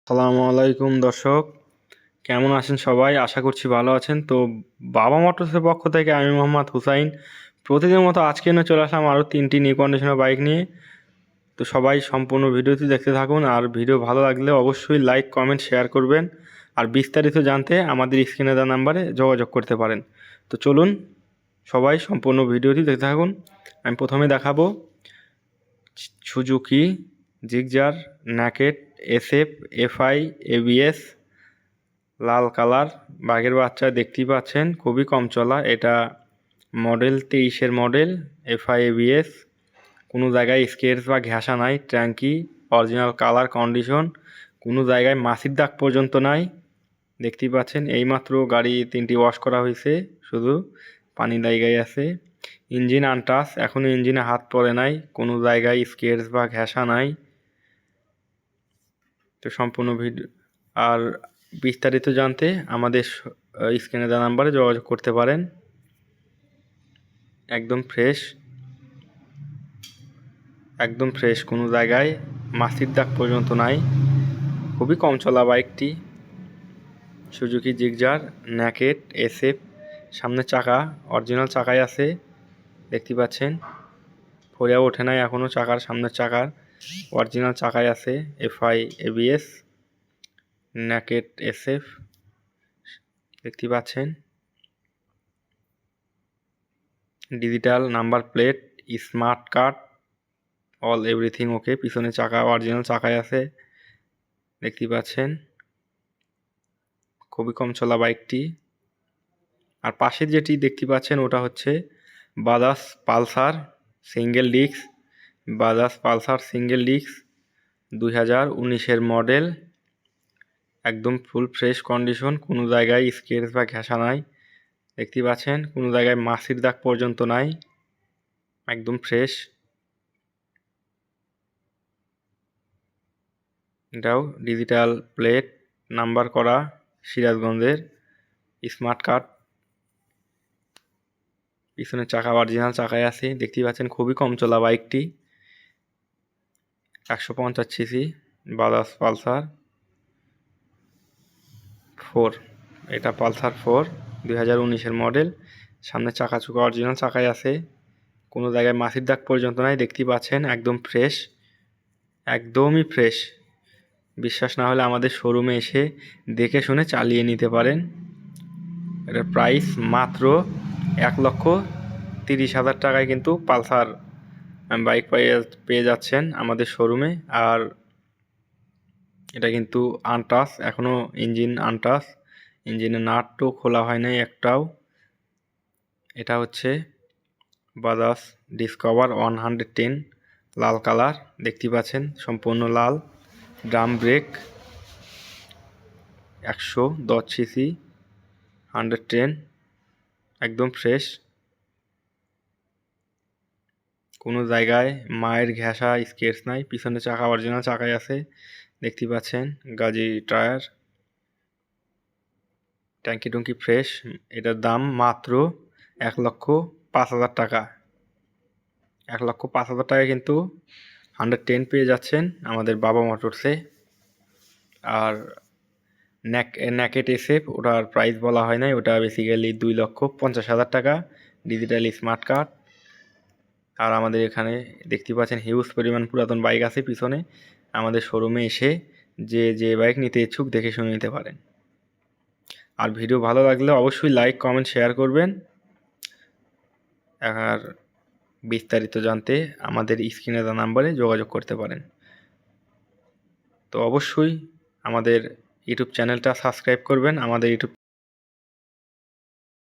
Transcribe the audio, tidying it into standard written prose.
আসসালামু আলাইকুম দর্শক, কেমন আছেন সবাই? আশা করছি ভালো আছেন। তো বাবা মোটরসের পক্ষ থেকে আমি মোহাম্মদ হুসাইন প্রতিদিনের মতো আজকে এনে চলে আসলাম আরও 3টি নিউ কন্ডিশনের বাইক নিয়ে। তো সবাই সম্পূর্ণ ভিডিওটি দেখতে থাকুন, আর ভিডিও ভালো লাগলে অবশ্যই লাইক কমেন্ট শেয়ার করবেন। আর বিস্তারিত জানতে আমাদের স্ক্রিনে দেওয়া নাম্বারে যোগাযোগ করতে পারেন। তো চলুন সবাই সম্পূর্ণ ভিডিওটি দেখতে থাকুন। আমি প্রথমে দেখাবো Suzuki Gixxer naked SF FI ABS লাল কালার বাঘের বাচ্চা দেখতেই পাচ্ছেন, খুবই কম চলা। এটা মডেল 23-এর মডেল, এফআই এবিএস, কোনো জায়গায় স্কেচ বা ঘেঁষা নাই, ট্যাঙ্কি অরিজিনাল কালার কন্ডিশন, কোনো জায়গায় মাছির দাগ পর্যন্ত নাই। দেখতেই পাচ্ছেন এইমাত্র গাড়ি 3টি ওয়াশ করা হয়েছে, শুধু পানি লাগাই আছে। ইঞ্জিন আনটাচ, এখনও ইঞ্জিনে হাত পড়ে নাই, কোনো জায়গায় স্কেচ বা ঘেঁষা নাই। তো সম্পূর্ণ ভিডিও আর বিস্তারিত জানতে আমাদের স্ক্রিনে দেওয়া নাম্বারে যোগাযোগ করতে পারেন। একদম ফ্রেশ, কোনো জায়গায় মাছির দাগ পর্যন্ত নাই। খুবই কম চলা বাইকটি, সুজুকি জিগজার নেকেড এসএফ। সামনে চাকা অরিজিনাল চাকাই আছে, দেখতে পাচ্ছেন, ফোরিয়া ওঠে নাই এখনও। চাকার সামনের চাকার অরিজিনাল চাকাই আছে, এফআই এবিএস নেকেড এসএফ, দেখতে পাচ্ছেন। Digital number plate, smart card, all everything okay. পিছনে চাকা অরিজিনাল চাকায় আছে, দেখতে পাচ্ছেন। খুবই কম চলা বাইকটি। আর পাশে যেটি দেখতে পাচ্ছেন ওটা হচ্ছে Bajaj Pulsar single disc, Bajaj Pulsar single disc 2019-এর মডেল। একদম ফুল ফ্রেশ কন্ডিশন, কোনো জায়গায় স্কেচ বা ঘেঁষা নাই, দেখতে পাচ্ছেন। কোনো জায়গায় মাছির দাগ পর্যন্ত নাই, একদম ফ্রেশ। এটাও ডিজিটাল প্লেট, নাম্বার করা, সিরাজগঞ্জের, স্মার্ট কার্ড। পিছনের চাকা অরিজিনাল চাকায় আছে, দেখতেই পাচ্ছেন। খুবই কম চলা বাইকটি, 150 সিসি বাজাজ পালসার 4। এটা পালসার 4 2019-এর মডেল। সামনে চাকা চুকা অরিজিনাল চাকায় আছে, কোনো জায়গায় মাছির দাগ পর্যন্ত নাই, দেখতেই পাচ্ছেন। একদম ফ্রেশ, একদমই ফ্রেশ। বিশ্বাস না হলে আমাদের শোরুমে এসে দেখে শুনে চালিয়ে নিতে পারেন। এটার প্রাইস মাত্র 1,30,000 টাকায় কিন্তু পালসার বাইক পেয়ে যাচ্ছেন আমাদের শোরুমে। আর এটা কিন্তু আনটাচ, এখনও ইঞ্জিন আনটাচ, ইঞ্জিনের নাটও খোলা হয় নাই একটাও। এটা হচ্ছে বাজাজ ডিসকভার 110 লাল কালার, দেখতে পাচ্ছেন, সম্পূর্ণ লাল। ড্রাম ব্রেক, 110 সিসি 110, একদম ফ্রেশ। কোনো জায়গায় মায়ের ঘেঁষা স্কেচ নাই। পিছনে চাকা অরিজিনাল চাকাই আছে, দেখতে পাচ্ছেন। গাজি টায়ার, ট্যাঙ্কি টুঙ্কি ফ্রেশ। এটার দাম মাত্র 1,05,000 টাকা। 1,05,000 টাকায় কিন্তু 110 পেয়ে যাচ্ছেন আমাদের বাবা মোটরসে। আর নেকেড এসএফ, ওটার প্রাইস বলা হয় নাই, ওটা বেসিক্যালি 2,50,000 টাকা, ডিজিটাল স্মার্ট কার্ড। আর আমাদের এখানে দেখতে পাচ্ছেন হিউজ পরিমাণ পুরাতন বাইক আছে পিছনে। আমাদের শোরুমে এসে যে বাইক নিতে ইচ্ছুক দেখে শুনে নিতে পারেন। আর ভিডিও ভালো লাগলে অবশ্যই লাইক কমেন্ট শেয়ার করবেন। আর বিস্তারিত জানতে আমাদের স্ক্রিনে দেওয়া নাম্বারে যোগাযোগ করতে পারেন। তো অবশ্যই আমাদের ইউটিউব চ্যানেলটা সাবস্ক্রাইব করবেন। আমাদের ইউটিউব